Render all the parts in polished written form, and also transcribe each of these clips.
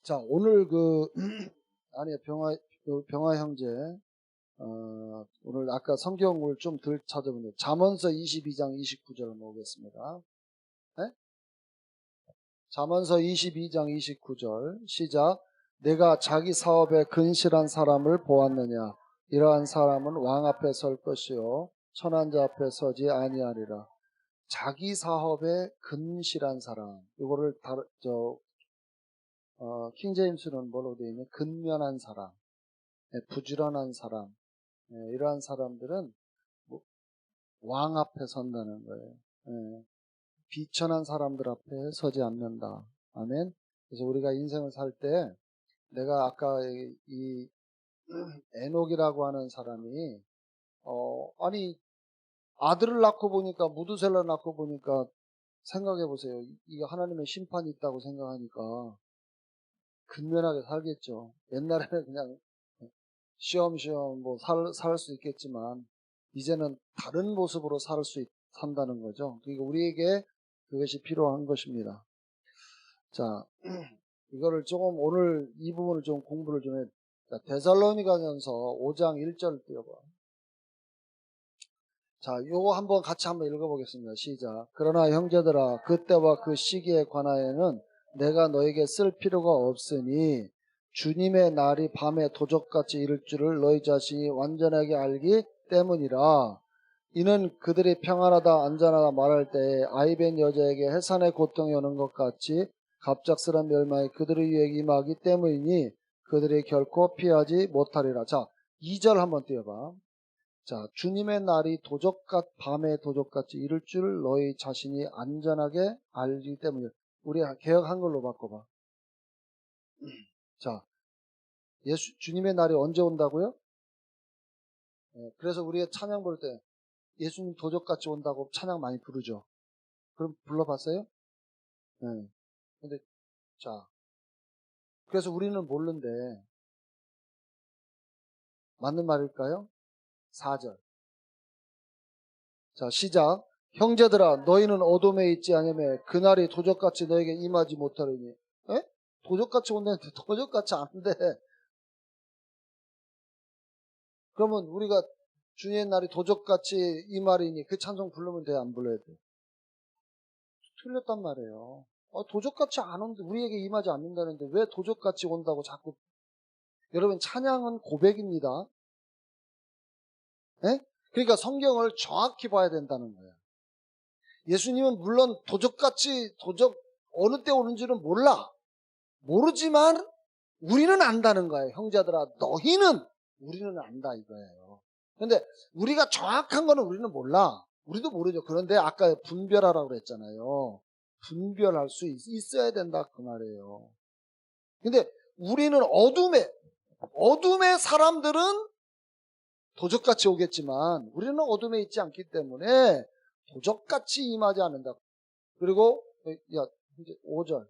자, 오늘 아니, 병화 형제, 오늘 아까 성경을 좀 덜 찾아보는데, 잠언서 22장 29절을 보겠습니다. 네? 잠언서 22장 29절, 시작. 내가 자기 사업에 근실한 사람을 보았느냐? 이러한 사람은 왕 앞에 설 것이요, 천한 자 앞에 서지 아니하리라. 자기 사업에 근실한 사람, 이거를 킹제임스는 뭐로 되어 있냐? 근면한 사람, 부지런한 사람, 이러한 사람들은 왕 앞에 선다는 거예요. 비천한 사람들 앞에 서지 않는다. 아멘. 그래서 우리가 인생을 살 때, 내가 아까 이 에녹이라고 하는 사람이 아니 아들을 낳고 보니까, 무두셀라 낳고 보니까, 생각해 보세요. 이게 하나님의 심판이 있다고 생각하니까 근면하게 살겠죠. 옛날에는 그냥 쉬엄쉬엄 살 수 있겠지만, 이제는 다른 모습으로 산다는 거죠. 그러니까 우리에게 그것이 필요한 것입니다. 자, 이거를 조금 오늘 이 부분을 좀 공부를 좀 해. 자, 데살로니가전서 5장 1절 띄워봐. 자, 요거 같이 한번 읽어보겠습니다. 시작. 그러나 형제들아, 그때와 그 시기에 관하여는 내가 너에게 쓸 필요가 없으니 주님의 날이 밤에 도적같이 이를 줄을 너희 자신이 완전하게 알기 때문이라. 이는 그들이 평안하다 안전하다 말할 때에 아이벤 여자에게 해산의 고통이 오는 것 같이 갑작스런 멸망이 그들의 위에 임하기 때문이니 그들이 결코 피하지 못하리라. 자, 2절 한번 띄워봐. 자, 주님의 날이 밤에 도적같이 이를 줄 너희 자신이 안전하게 알기 때문에. 우리 개역 한글로 바꿔봐. 자, 주님의 날이 언제 온다고요? 그래서 우리가 찬양 부를 때 예수님 도적같이 온다고 찬양 많이 부르죠. 그럼 불러봤어요? 네. 근데 자, 그래서 우리는 모르는데 맞는 말일까요? 4절. 자, 시작. 형제들아, 너희는 어둠에 있지 아니하며 그날이 도적같이 너에게 임하지 못하리니. 에? 도적같이 온다는데 도적같이 안 돼. 그러면 우리가 주님의 날이 도적같이 임하리니 그 찬송 부르면 돼, 안 불러야 돼? 틀렸단 말이에요. 도적같이 안 오는데, 우리에게 임하지 않는다는데 왜 도적같이 온다고 자꾸. 여러분, 찬양은 고백입니다. 에? 그러니까 성경을 정확히 봐야 된다는 거예요. 예수님은 물론 어느 때 오는지는 모르지만 우리는 안다는 거예요. 형제들아, 우리는 안다 이거예요. 그런데 우리가 정확한 거는 우리는 몰라. 우리도 모르죠. 그런데 아까 분별하라고 그랬잖아요. 분별할 수 있어야 된다 그 말이에요. 근데 우리는 어둠의 사람들은 도적같이 오겠지만 우리는 어둠에 있지 않기 때문에 도적같이 임하지 않는다. 그리고 이제 5절.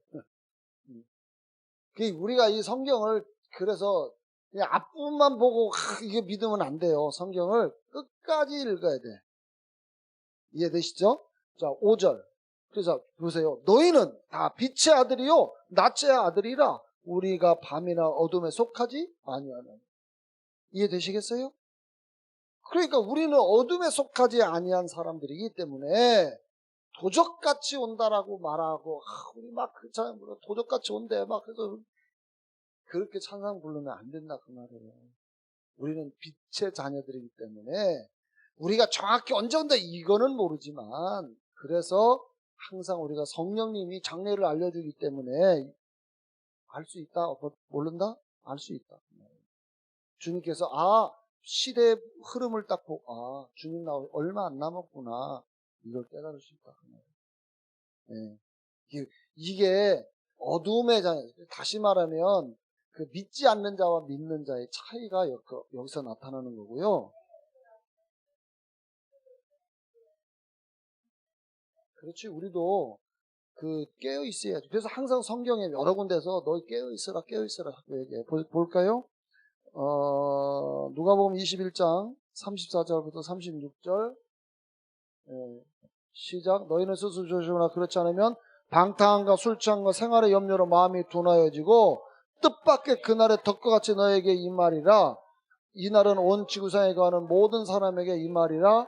우리가 이 성경을 그래서 그냥 앞부분만 보고 이게 믿으면 안 돼요. 성경을 끝까지 읽어야 돼. 이해되시죠? 자, 5절. 그래서 보세요. 너희는 다 빛의 아들이요 낮의 아들이라. 우리가 밤이나 어둠에 속하지 아니하는. 이해되시겠어요? 그러니까 우리는 어둠에 속하지 아니한 사람들이기 때문에 도적같이 온다라고 말하고 우리 막 그 찬양 부르 도적같이 온대 막 그래서 그렇게 찬양 부르면 안 된다 그 말이에요. 우리는 빛의 자녀들이기 때문에 우리가 정확히 언제 온다 이거는 모르지만, 그래서 항상 우리가 성령님이 장래를 알려주기 때문에 알 수 있다. 모른다? 알 수 있다. 주님께서 시대의 흐름을 딱 보고 주님 나오기 얼마 안 남았구나 이걸 깨달을 수 있다. 네. 이게 어둠의 자녀. 다시 말하면 그 믿지 않는 자와 믿는 자의 차이가 여기서 나타나는 거고요. 그렇지. 우리도 깨어 있어야지. 그래서 항상 성경에 여러 군데서 너 깨어 있어라 자꾸 얘기해. 볼까요? 누가복음 21장 34절부터 36절. 시작. 너희는 스스로 조심하라. 그렇지 않으면 방탕함과 술 취함과 생활의 염려로 마음이 둔하여지고 뜻밖의 그날의 덕과 같이 너에게 임하리라. 이 날은 온 지구상에 거하는 모든 사람에게 임하리라.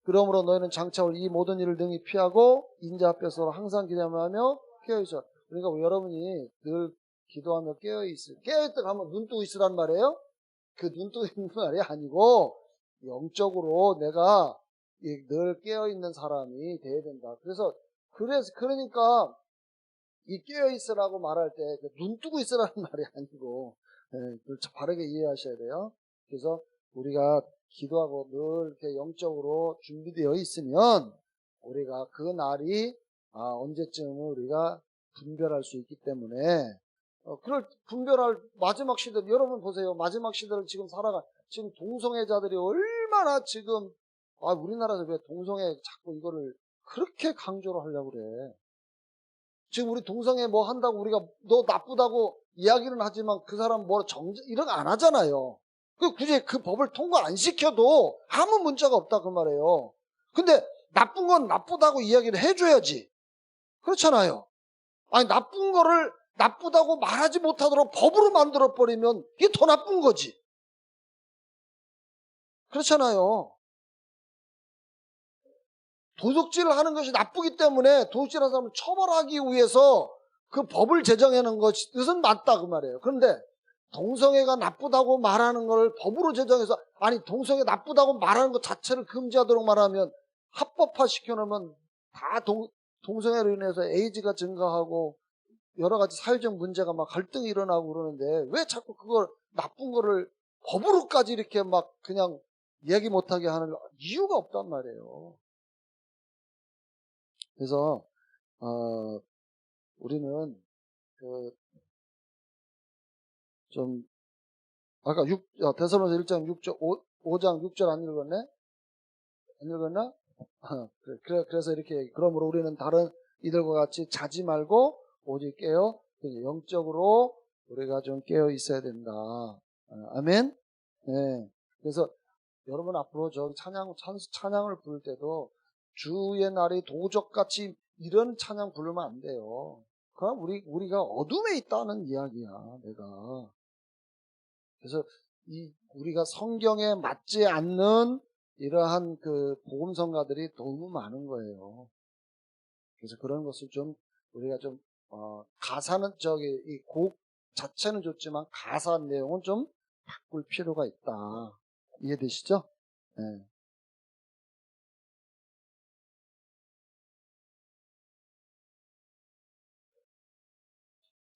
그러므로 너희는 장차올 이 모든 일을 능히 피하고 인자 앞에서 항상 기도하며 깨어있어. 그러니까 여러분이 늘 기도하며 깨어있다 하면 눈 뜨고 있으란 말이에요. 그 눈 뜨고 있는 말이 아니고 영적으로 내가 늘 깨어있는 사람이 돼야 된다. 그러니까 이 깨어있으라고 말할 때 눈 뜨고 있으라는 말이 아니고 바르게 이해하셔야 돼요. 그래서 우리가 기도하고 늘 이렇게 영적으로 준비되어 있으면 우리가 그 날이 언제쯤은 우리가 분별할 수 있기 때문에 그걸 분별할 마지막 시대, 여러분 보세요. 마지막 시대를 지금 지금 동성애자들이 얼마나 지금 우리나라에서 왜 동성애 자꾸 이거를 그렇게 강조를 하려고 그래. 지금 우리 동성애 뭐 한다고 우리가 너 나쁘다고 이야기는 하지만 그 사람 이런 거 안 하잖아요. 굳이 그 법을 통과 안 시켜도 아무 문제가 없다 그 말이에요. 근데 나쁜 건 나쁘다고 이야기를 해줘야지. 그렇잖아요. 아니 나쁜 거를 나쁘다고 말하지 못하도록 법으로 만들어버리면 이게 더 나쁜 거지. 그렇잖아요. 도둑질을 하는 것이 나쁘기 때문에 도둑질하는 사람을 처벌하기 위해서 그 법을 제정하는 것은 맞다 그 말이에요. 그런데 동성애가 나쁘다고 말하는 걸 법으로 제정해서 동성애 나쁘다고 말하는 것 자체를 금지하도록 말하면 합법화 시켜놓으면 다 동성애로 인해서 에이즈가 증가하고 여러 가지 사회적 문제가 막 갈등이 일어나고 그러는데 왜 자꾸 그걸 나쁜 거를 법으로까지 이렇게 막 그냥 얘기 못하게 하는 이유가 없단 말이에요. 그래서 우리는 좀 아까 데살로니가 1장 6절 5장 6절 안 읽었네? 안 읽었나? 그래서 이렇게 그러므로 우리는 다른 이들과 같이 자지 말고 오직 깨어 영적으로 우리가 좀 깨어 있어야 된다. 아멘. 네. 그래서 여러분 앞으로 저 찬양을 부를 때도 주의 날이 도적같이 이런 찬양 부르면 안 돼요. 그럼 우리가 어둠에 있다는 이야기야, 내가. 그래서 우리가 성경에 맞지 않는 이러한 그 복음성가들이 너무 많은 거예요. 그래서 그런 것을 좀 우리가 좀 가사는 이 곡 자체는 좋지만 가사 내용은 좀 바꿀 필요가 있다. 이해되시죠? 네.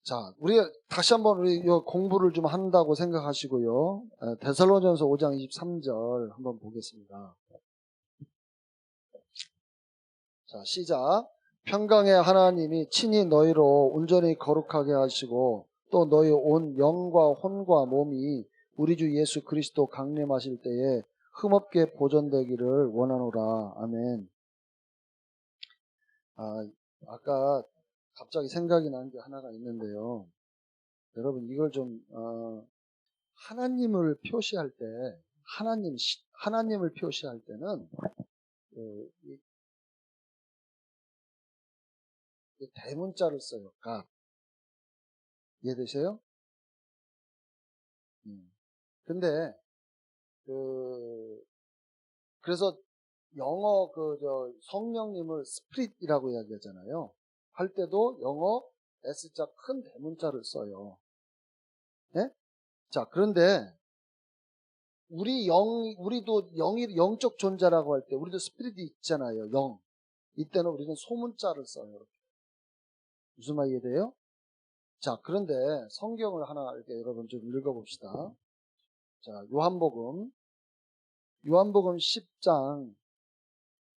자, 우리가 다시 한번 우리 공부를 좀 한다고 생각하시고요. 데살로니가전서 5장 23절 한번 보겠습니다. 자, 시작. 평강의 하나님이 친히 너희로 온전히 거룩하게 하시고 또 너희 온 영과 혼과 몸이 우리 주 예수 그리스도 강림하실 때에 흠없게 보존되기를 원하노라. 아멘. 아까 갑자기 생각이 난 게 하나가 있는데요. 여러분 이걸 좀 하나님을 표시할 때 하나님을 표시할 때는 이 대문자를 써요. God. 이해되세요? 근데 그래서 영어 성령님을 스피릿이라고 이야기하잖아요. 할 때도 영어 S자 큰 대문자를 써요. 네? 자, 그런데 우리도 영적 존재라고 할 때 우리도 스피릿이 있잖아요. 영. 이때는 우리는 소문자를 써요. 이렇게. 무슨 말 이해돼요? 자, 그런데 성경을 하나 이렇게 여러분 좀 읽어봅시다. 자, 요한복음 10장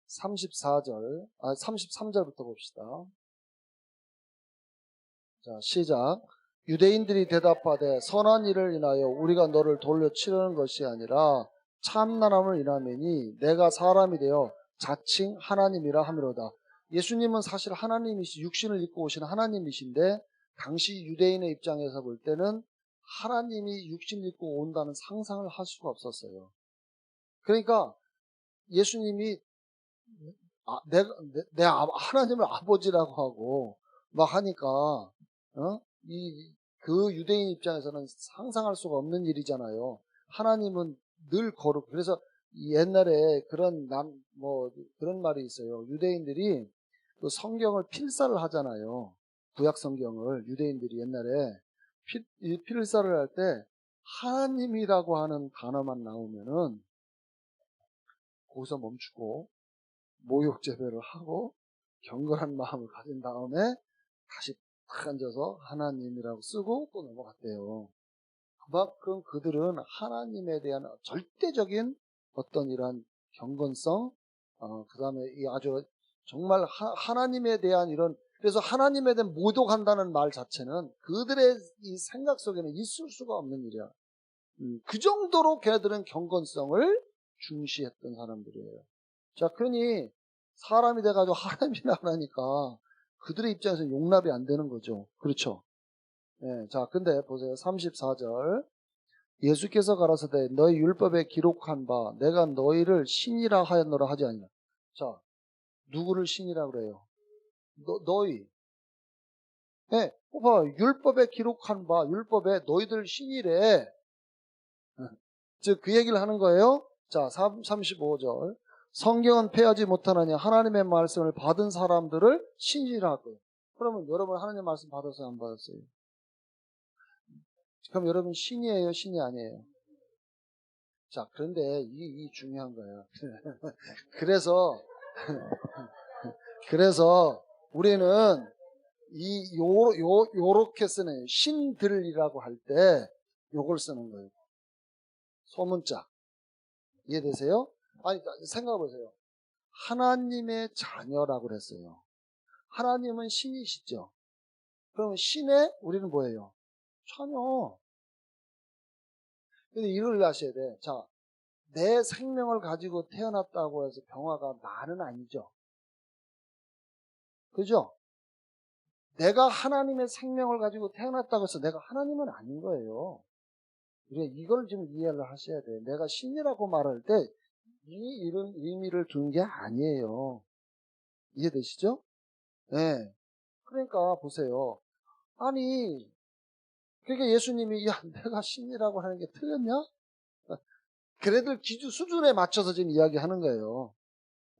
33절부터 봅시다. 자, 시작. 유대인들이 대답하되 선한 일을 인하여 우리가 너를 돌려 치르는 것이 아니라 참나람을 인하매니 내가 사람이 되어 자칭 하나님이라 하미로다. 예수님은 사실 육신을 입고 오신 하나님이신데 당시 유대인의 입장에서 볼 때는 하나님이 육신을 입고 온다는 상상을 할 수가 없었어요. 그러니까 예수님이 하나님을 아버지라고 하고 막 하니까 그 유대인 입장에서는 상상할 수가 없는 일이잖아요. 하나님은 늘 거룩. 그래서 옛날에 그런 말이 있어요. 유대인들이 그 성경을 필사를 하잖아요. 구약 성경을 유대인들이 옛날에 필사를 할 때 하나님이라고 하는 단어만 나오면은 거기서 멈추고 모욕 제배를 하고 경건한 마음을 가진 다음에 다시 탁 앉아서 하나님이라고 쓰고 또 넘어갔대요. 그만큼 그들은 하나님에 대한 절대적인 어떤 이러한 경건성, 그 다음에 이 아주 정말 하나님에 대한 그래서 하나님에 대한 모독한다는 말 자체는 그들의 이 생각 속에는 있을 수가 없는 일이야. 그 정도로 걔네들은 경건성을 중시했던 사람들이에요. 자, 그러니 사람이 돼가지고 하나님이라고 하니까 그들의 입장에서 용납이 안 되는 거죠. 그렇죠? 예, 자, 근데 보세요. 34절. 예수께서 가라사대 너희 율법에 기록한 바 내가 너희를 신이라 하였노라 하지 아니냐. 자, 누구를 신이라 그래요? 너희. 예, 봐, 율법에 기록한 바 율법에 너희들 신이래. 즉 그 얘기를 하는 거예요. 자, 35절. 성경은 패하지 못하느냐. 하나님의 말씀을 받은 사람들을 신이라 할 거예요. 그러면 여러분 하나님의 말씀 받았어요, 안 받았어요? 그럼 여러분 신이에요, 신이 아니에요? 자, 그런데 이 중요한 거예요. 그래서 우리는 요렇게 쓰는 신들이라고 할 때 요걸 쓰는 거예요. 소문자. 이해되세요? 아니, 생각해 보세요. 하나님의 자녀라고 그랬어요. 하나님은 신이시죠. 그러면 신의 우리는 뭐예요? 자녀. 근데 이걸 아셔야 돼. 자, 내 생명을 가지고 태어났다고 해서 병화가 나는 아니죠. 그죠? 내가 하나님의 생명을 가지고 태어났다고 해서 내가 하나님은 아닌 거예요. 이걸 좀 이해를 하셔야 돼요. 내가 신이라고 말할 때 이런 의미를 둔 게 아니에요. 이해되시죠? 네. 그러니까 보세요. 아니, 그러니까 예수님이 내가 신이라고 하는 게 틀렸냐? 그래들 기준 수준에 맞춰서 지금 이야기하는 거예요.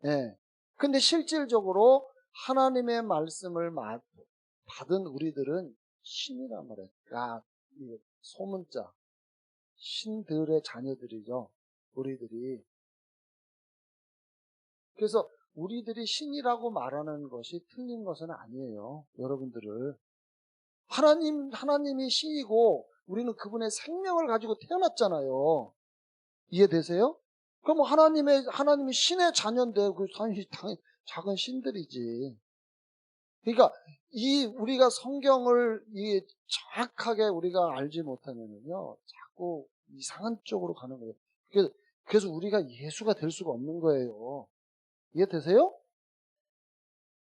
예. 근데 실질적으로 하나님의 말씀을 받은 우리들은 신이란 말이에요. 소문자. 신들의 자녀들이죠. 우리들이. 그래서 우리들이 신이라고 말하는 것이 틀린 것은 아니에요. 여러분들을. 하나님이 신이고 우리는 그분의 생명을 가지고 태어났잖아요. 이해되세요? 그럼 하나님이 신의 자녀인데 그 작은 신들이지. 그러니까 우리가 성경을 정확하게 우리가 알지 못하면요 자꾸 이상한 쪽으로 가는 거예요. 그래서 우리가 예수가 될 수가 없는 거예요. 이해되세요?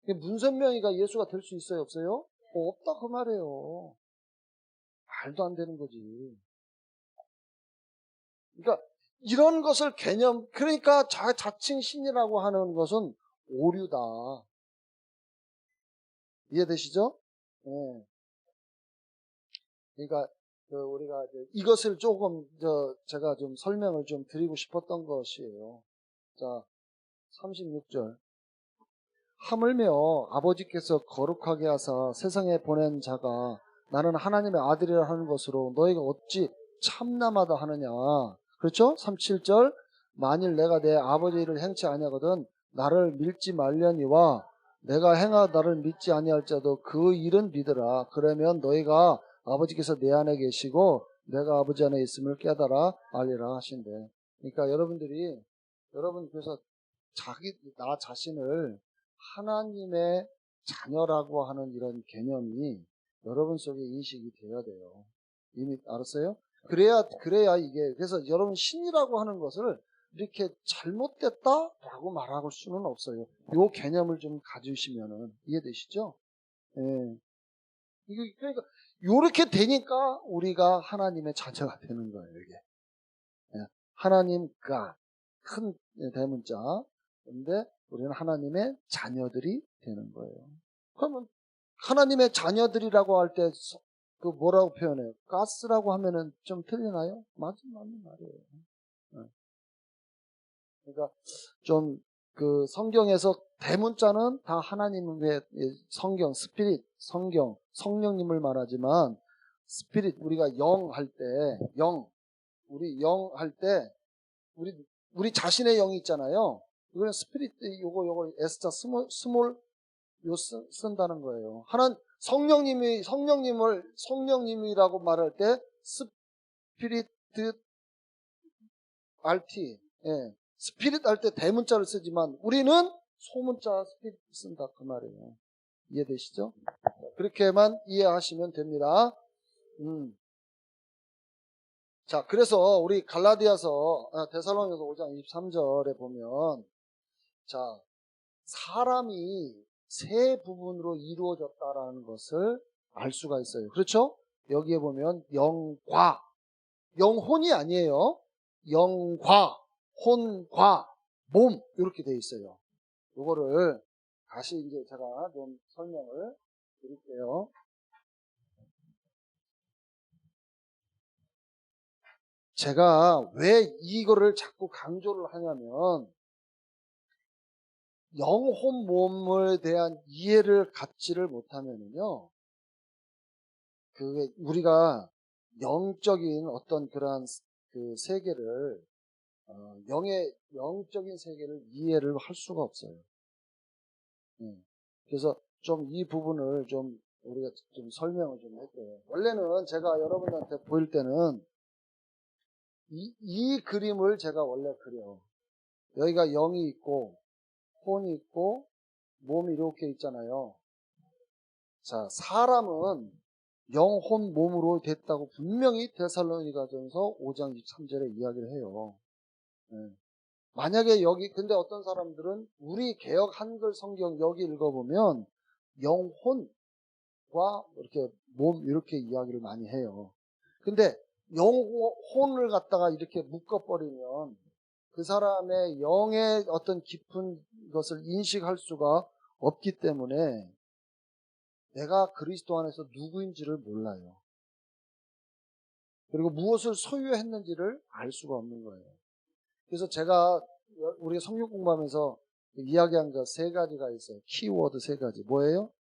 문선명이가 예수가 될 수 있어요, 없어요? 없다 그 말이에요. 말도 안 되는 거지. 그러니까 이런 것을 그러니까 자칭 신이라고 하는 것은 오류다. 이해되시죠? 네. 그러니까 우리가 이것을 조금 제가 좀 설명을 좀 드리고 싶었던 것이에요. 자, 36절. 하물며 아버지께서 거룩하게 하사 세상에 보낸 자가 나는 하나님의 아들이라 하는 것으로 너희가 어찌 참남하다 하느냐. 그렇죠? 37절. 만일 내가 내 아버지 일을 행치 아니하거든 나를 믿지 말려니와 내가 행하 나를 믿지 아니할자도 그 일은 믿으라. 그러면 너희가 아버지께서 내 안에 계시고 내가 아버지 안에 있음을 깨달아 알리라 하신대. 그러니까 여러분 그래서 나 자신을 하나님의 자녀라고 하는 이런 개념이 여러분 속에 인식이 되어야 돼요. 이미 알았어요? 그래야 이게, 그래서 여러분 신이라고 하는 것을 이렇게 잘못됐다라고 말할 수는 없어요. 요 개념을 좀 가지시면은 이해되시죠? 예. 그러니까 요렇게 되니까 우리가 하나님의 자녀가 되는 거예요, 이게. 예. 하나님과 큰 대문자. 근데 우리는 하나님의 자녀들이 되는 거예요. 그러면 하나님의 자녀들이라고 할 때 그 뭐라고 표현해요? 가스라고 하면은 좀 틀리나요? 맞는 말이에요. 네. 그러니까 좀 그 성경에서 대문자는 다 하나님의 성경, 스피릿, 성경, 성령님을 말하지만 스피릿, 우리가 영 할 때, 우리 영 할 때, 우리 자신의 영이 있잖아요. 이거는 스피릿, 요거 S자 스몰 요 쓴다는 거예요. 성령님이라고 말할 때 스피릿 RT, 예. 스피릿 할 때 대문자를 쓰지만 우리는 소문자 스피릿 쓴다 그 말이에요. 이해되시죠? 그렇게만 이해하시면 됩니다. 자, 그래서 우리 데살로니가서 5장 23절에 보면, 자, 사람이 세 부분으로 이루어졌다라는 것을 알 수가 있어요. 그렇죠? 여기에 보면 영혼이 아니에요. 영과 혼과 몸 이렇게 되어 있어요. 이거를 다시 이제 제가 좀 설명을 드릴게요. 제가 왜 이거를 자꾸 강조를 하냐면 영혼 몸에 대한 이해를 갖지를 못하면은요, 우리가 영적인 어떤 그러한 그 세계를 영적인 세계를 이해를 할 수가 없어요. 그래서 좀 이 부분을 좀 우리가 좀 설명을 좀 할게요. 원래는 제가 여러분한테 보일 때는 이 그림을 제가 원래 그려요. 여기가 영이 있고 혼이 있고 몸이 이렇게 있잖아요. 자, 사람은 영혼 몸으로 됐다고 분명히 데살로니가전서 5장 23절에 이야기를 해요. 네. 만약에 근데 어떤 사람들은 우리 개역 한글 성경 여기 읽어보면 영혼과 이렇게 몸 이렇게 이야기를 많이 해요. 근데 영혼을 갖다가 이렇게 묶어버리면 그 사람의 영의 어떤 깊은 것을 인식할 수가 없기 때문에 내가 그리스도 안에서 누구인지를 몰라요. 그리고 무엇을 소유했는지를 알 수가 없는 거예요. 그래서 제가 우리가 성경 공부하면서 이야기한 것 세 가지가 있어요. 키워드 세 가지. 뭐예요?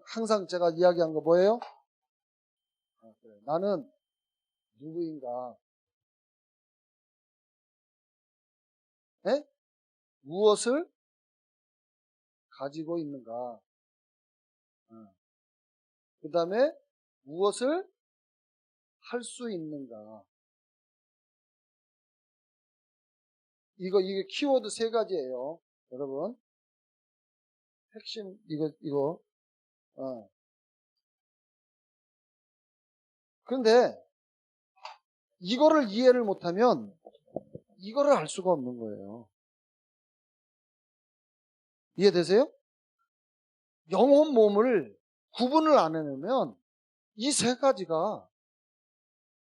항상 제가 이야기한 거 뭐예요? 그래. 나는 누구인가? 에? 무엇을 가지고 있는가? 그 다음에 무엇을 할 수 있는가? 이게 키워드 세 가지예요. 여러분. 핵심, 이거. 그런데 이거를 이해를 못하면 이거를 알 수가 없는 거예요. 이해되세요? 영혼 몸을 구분을 안 해내면 이 세 가지가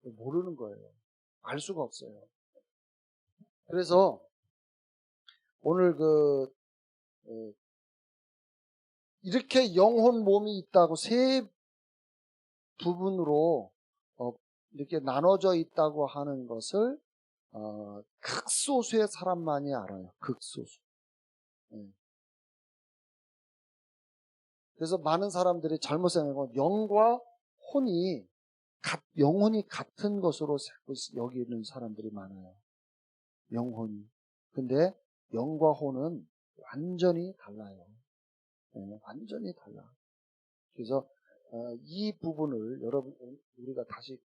모르는 거예요. 알 수가 없어요. 그래서 오늘 이렇게 영혼 몸이 있다고 세 부분으로 이렇게 나눠져 있다고 하는 것을 극소수의 사람만이 알아요. 극소수. 그래서 많은 사람들이 잘못 생각하고 영혼이 같은 것으로 여기는 사람들이 많아요. 영혼이. 근데 영과 혼은 완전히 달라요. 완전히 달라. 그래서 이 부분을 우리가 다시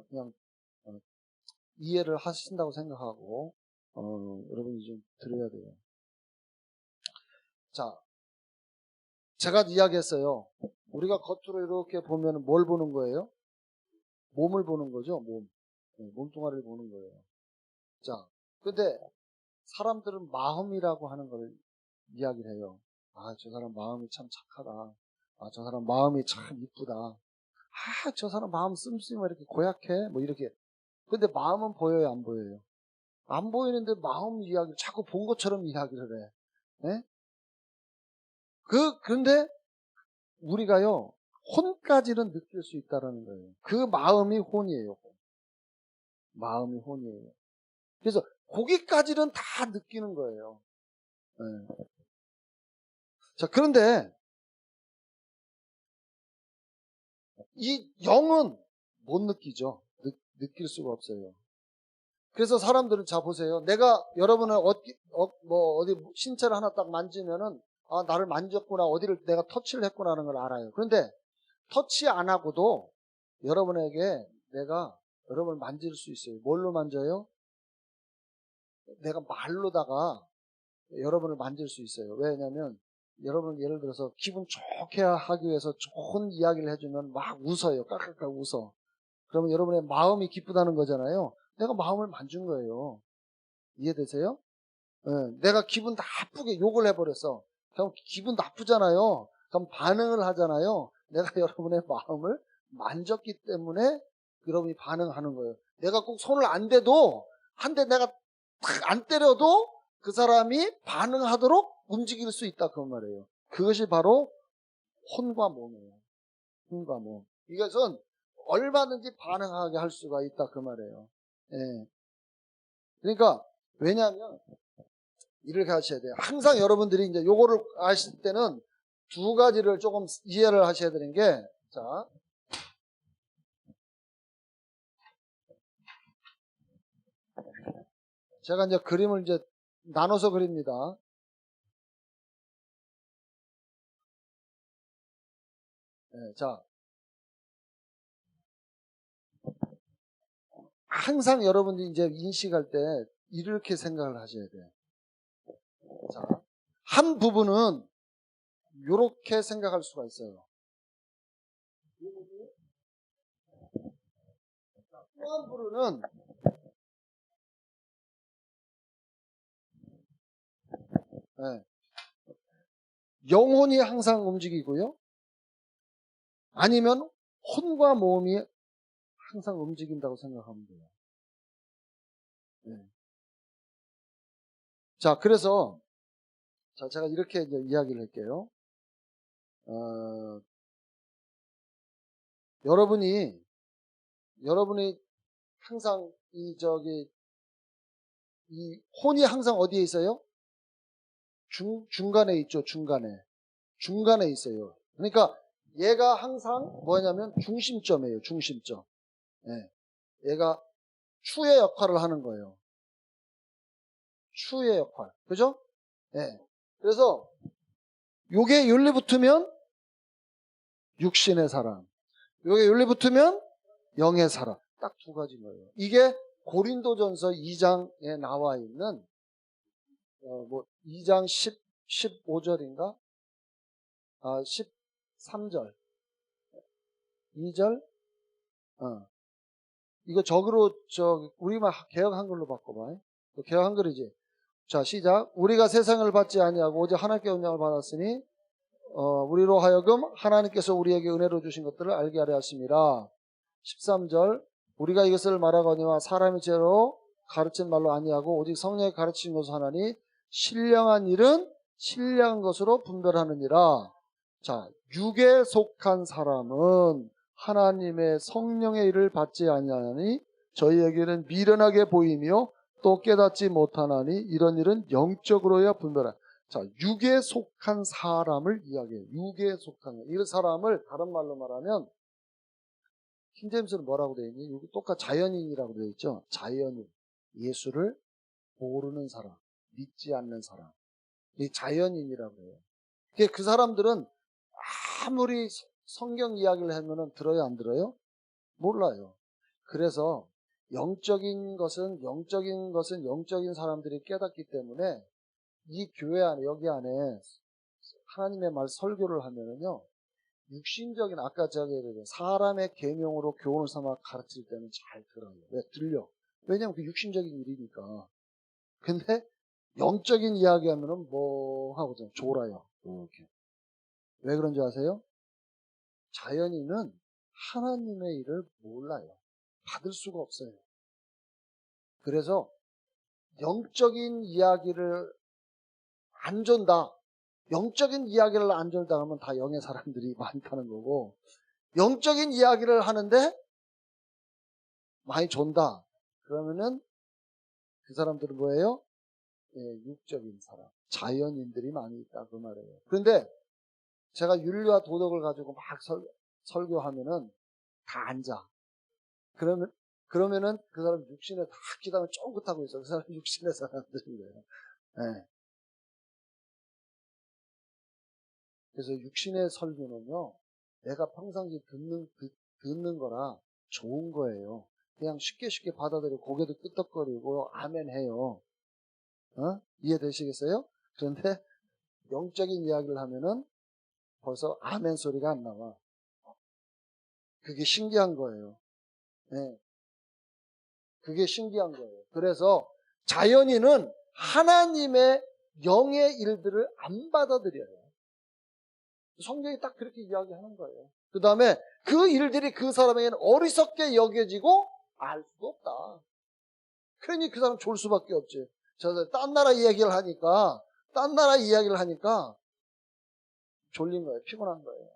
그냥 이해를 하신다고 생각하고 여러분이 좀 들어야 돼요. 자, 제가 이야기했어요. 우리가 겉으로 이렇게 보면 뭘 보는 거예요? 몸을 보는 거죠. 몸뚱아리를 보는 거예요. 자, 근데 사람들은 마음이라고 하는 걸 이야기를 해요. 저 사람 마음이 참 착하다. 저 사람 마음이 참 이쁘다. 저 사람 마음 씀씀이 이렇게 고약해. 뭐 이렇게. 근데 마음은 보여요, 안 보여요? 안 보이는데 마음 이야기를 자꾸 본 것처럼 이야기를 해. 네? 그런데 우리가요, 혼까지는 느낄 수 있다는 거예요. 그 마음이 혼이에요. 마음이 혼이에요. 그래서 거기까지는 다 느끼는 거예요. 네. 자, 그런데 이 영은 못 느끼죠. 느낄 수가 없어요. 그래서 사람들은, 자 보세요. 내가 여러분을 어디 신체를 하나 딱 만지면은 아, 나를 만졌구나, 어디를 내가 터치를 했구나 하는 걸 알아요. 그런데 터치 안 하고도 여러분에게 내가 여러분을 만질 수 있어요. 뭘로 만져요? 내가 말로다가 여러분을 만질 수 있어요. 왜냐하면 여러분 예를 들어서 기분 좋게 하기 위해서 좋은 이야기를 해주면 막 웃어요. 까까까 웃어. 그러면 여러분의 마음이 기쁘다는 거잖아요. 내가 마음을 만진 거예요. 이해되세요? 네, 내가 기분 나쁘게 욕을 해버렸어. 그럼 기분 나쁘잖아요. 그럼 반응을 하잖아요. 내가 여러분의 마음을 만졌기 때문에 여러분이 반응하는 거예요. 내가 꼭 손을 안 대도, 한 대 내가 탁 안 때려도 그 사람이 반응하도록 움직일 수 있다, 그 말이에요. 그것이 바로 혼과 몸이에요. 혼과 몸. 이것은 얼마든지 반응하게 할 수가 있다, 그 말이에요. 예. 그러니까 왜냐하면 이렇게 하셔야 돼요. 항상 여러분들이 이제 요거를 아실 때는 두 가지를 조금 이해를 하셔야 되는 게, 자, 제가 이제 그림을 이제 나눠서 그립니다. 네, 자, 항상 여러분들이 이제 인식할 때 이렇게 생각을 하셔야 돼요. 자, 한 부분은 이렇게 생각할 수가 있어요. 또 한 부분은 네, 영혼이 항상 움직이고요. 아니면 혼과 몸이 항상 움직인다고 생각하면 돼요. 네. 자, 그래서 자, 제가 이렇게 이제 이야기를 할게요. 여러분이 항상 이 혼이 항상 어디에 있어요? 중간에 있죠, 중간에 있어요. 그러니까 얘가 항상 뭐냐면 중심점이에요, 중심점. 네. 얘가 추의 역할을 하는 거예요. 추의 역할. 그죠? 네. 그래서 요게 윤리 붙으면 육신의 사람. 요게 윤리 붙으면 영의 사람. 딱 두 가지 거예요. 이게 고린도전서 2장에 나와 있는 2장 15절인가? 13절. 2절. 이거 우리만 개혁 한글로 바꿔봐. 개혁 한글이지. 자, 시작. 우리가 세상을 받지 아니하고 오직 하나님께 영향을 받았으니 우리로 하여금 하나님께서 우리에게 은혜로 주신 것들을 알게 하려 하심이라. 13절. 우리가 이것을 말하거니와 사람의 죄로 가르친 말로 아니하고 오직 성령의 가르친 것을 하나니 신령한 일은 신령한 것으로 분별하느니라. 자, 육에 속한 사람은 하나님의 성령의 일을 받지 아니하니 저희에게는 미련하게 보이며 또 깨닫지 못하나니 이런 일은 영적으로야 분별하라. 자, 육에 속한 사람을 이야기해요. 육에 속한 이 사람을 다른 말로 말하면 킹제임스는 뭐라고 되어 있니? 여기 똑같이 자연인이라고 되어 있죠. 자연인, 예수를 모르는 사람, 믿지 않는 사람, 이 자연인이라고 해요. 그 사람들은 아무리 성경 이야기를 하면은 들어요, 안 들어요? 몰라요. 그래서 영적인 것은 영적인 사람들이 깨닫기 때문에 이 교회 안에, 여기 안에 하나님의 말 설교를 하면은요, 육신적인, 아까 사람의 계명으로 교훈을 삼아 가르칠 때는 잘 들어요. 왜? 들려. 왜냐면 그 육신적인 일이니까. 근데 영적인 이야기 하면은 뭐 하고 좀 졸아요. 이렇게. 왜 그런지 아세요? 자연인은 하나님의 일을 몰라요. 받을 수가 없어요. 그래서 영적인 이야기를 안 준다. 영적인 이야기를 안절당하면 다 영의 사람들이 많다는 거고, 영적인 이야기를 하는데 많이 존다. 그러면은 그 사람들은 뭐예요? 예, 육적인 사람, 자연인들이 많이 있다 그 말이에요. 그런데 제가 윤리와 도덕을 가지고 막 설교하면은 다 앉아. 그러면은 그 사람 육신에 다 기담을 쫑긋하고 있어. 그 사람 육신의 사람들이에요. 예. 그래서 육신의 설교는요, 내가 평상시 듣는 거라 좋은 거예요. 그냥 쉽게 받아들이고 고개도 끄덕거리고 아멘 해요. 이해되시겠어요? 그런데 영적인 이야기를 하면은 벌써 아멘 소리가 안 나와. 그게 신기한 거예요. 네. 그게 신기한 거예요. 그래서 자연인은 하나님의 영의 일들을 안 받아들여요. 성경이 딱 그렇게 이야기하는 거예요. 그 다음에 그 일들이 그 사람에게는 어리석게 여겨지고 알 수가 없다. 괜히 그 사람 졸 수밖에 없지. 딴 나라 이야기를 하니까 졸린 거예요. 피곤한 거예요.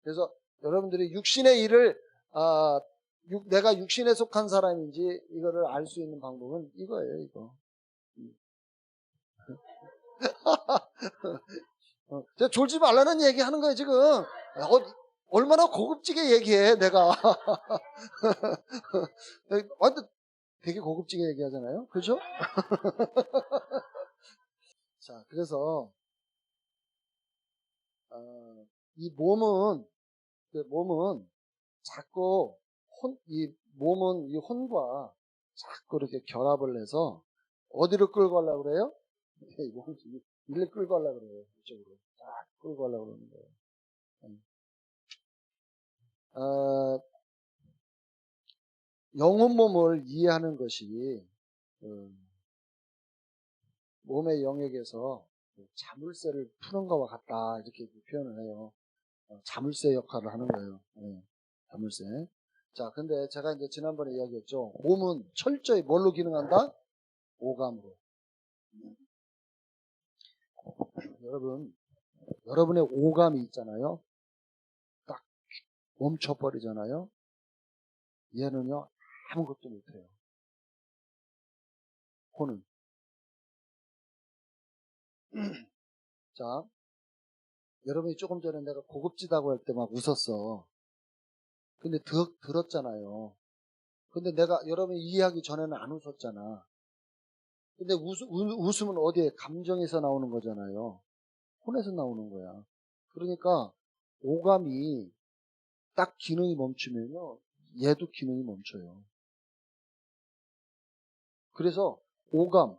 그래서 여러분들이 육신의 일을 내가 육신에 속한 사람인지 이거를 알 수 있는 방법은 이거예요. 이거. 제가 졸지 말라는 얘기 하는 거예요, 지금. 얼마나 고급지게 얘기해, 내가. 완전 되게 고급지게 얘기하잖아요. 그죠? 자, 그래서, 이 몸은 자꾸, 이 혼과 자꾸 이렇게 결합을 해서, 어디로 끌고 가려고 그래요? 일로 끌고 가려고 그래요, 이쪽으로. 딱 끌고 가려고 그러는 거예요. 영혼 몸을 이해하는 것이 몸의 영역에서 자물쇠를 푸는 것과 같다 이렇게 표현을 해요. 자물쇠 역할을 하는 거예요. 자물쇠. 자, 근데 제가 이제 지난번에 이야기했죠. 몸은 철저히 뭘로 기능한다? 오감으로. 여러분의 오감이 있잖아요. 딱 멈춰버리잖아요. 얘는요 아무것도 못해요. 혼은. 자, 여러분이 조금 전에 내가 고급지다고 할 때 막 웃었어. 근데 들었잖아요. 근데 내가 여러분이 이해하기 전에는 안 웃었잖아. 근데 웃음은 어디에? 감정에서 나오는 거잖아요. 혼에서 나오는 거야. 그러니까 오감이 딱 기능이 멈추면요. 얘도 기능이 멈춰요. 그래서 오감이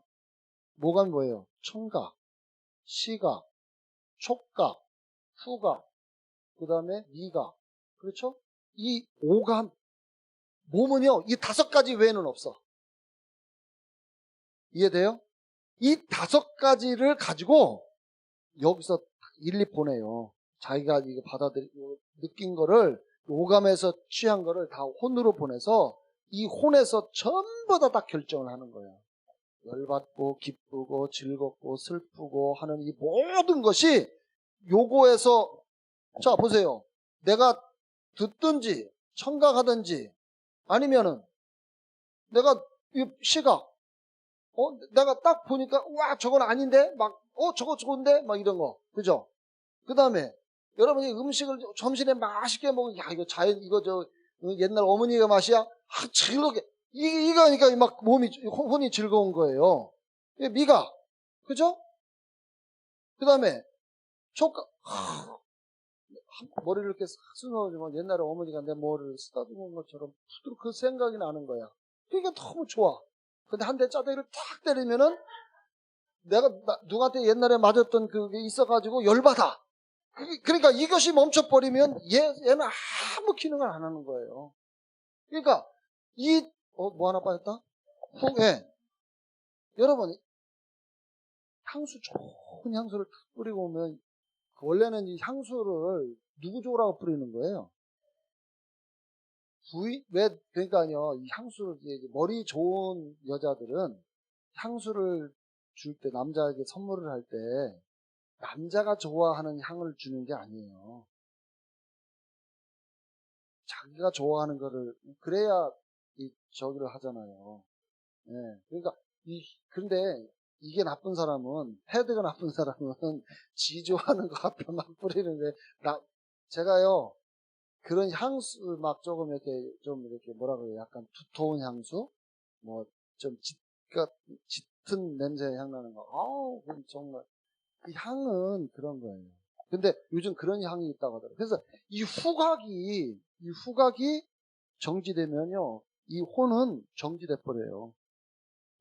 뭐예요? 청각, 시각, 촉각, 후각, 그 다음에 미각. 그렇죠? 이 오감, 몸은요, 이 5가지 외에는 없어. 이해돼요? 이 5가지를 가지고 여기서 일일이 보내요. 자기가 이거 느낀 거를, 오감에서 취한 거를 다 혼으로 보내서 이 혼에서 전부 다 결정을 하는 거예요. 열받고, 기쁘고, 즐겁고, 슬프고 하는 이 모든 것이 요거에서, 자, 보세요. 내가 듣든지, 청각하든지, 아니면은 내가 시각, 내가 딱 보니까, 와, 저건 아닌데? 막, 저거 좋은데? 막 이런 거. 그죠? 그 다음에, 여러분이 음식을 점심에 맛있게 먹으면, 야, 이거 옛날 어머니가 맛이야? 즐겁게. 이거 하니까 막 혼이 즐거운 거예요. 미각. 그죠? 그 다음에, 촉각. 머리를 이렇게 싹 쓰러지면 옛날에 어머니가 내 머리를 쓰다듬은 것처럼 그 생각이 나는 거야. 그러니까 너무 좋아. 근데 한 대 짜대기를 탁 때리면은 내가 누구한테 옛날에 맞았던 그게 있어가지고 열받아. 그러니까 이것이 멈춰버리면 얘는 아무 기능을 안 하는 거예요. 그러니까 뭐 하나 빠졌다? 예. 여러분, 좋은 향수를 탁 뿌리고 오면 원래는 이 향수를 누구 좋으라고 뿌리는 거예요? 그러니까요, 이 향수를, 머리 좋은 여자들은 향수를 줄 때, 남자에게 선물을 할 때, 남자가 좋아하는 향을 주는 게 아니에요. 자기가 좋아하는 거를, 그래야 저기를 하잖아요. 예. 그러니까, 근데 이게 나쁜 사람은, 헤드가 나쁜 사람은 지 좋아하는 거 갖다 막 뿌리는데, 제가요, 그런 향수 막 조금 이렇게, 좀 이렇게 뭐라 그래요? 약간 두터운 향수? 뭐, 좀 짙은 냄새 향 나는 거. 아우, 그건 정말. 그 향은 그런 거예요. 근데 요즘 그런 향이 있다고 하더라고요. 그래서 이 후각이 정지되면요, 이 혼은 정지돼 버려요.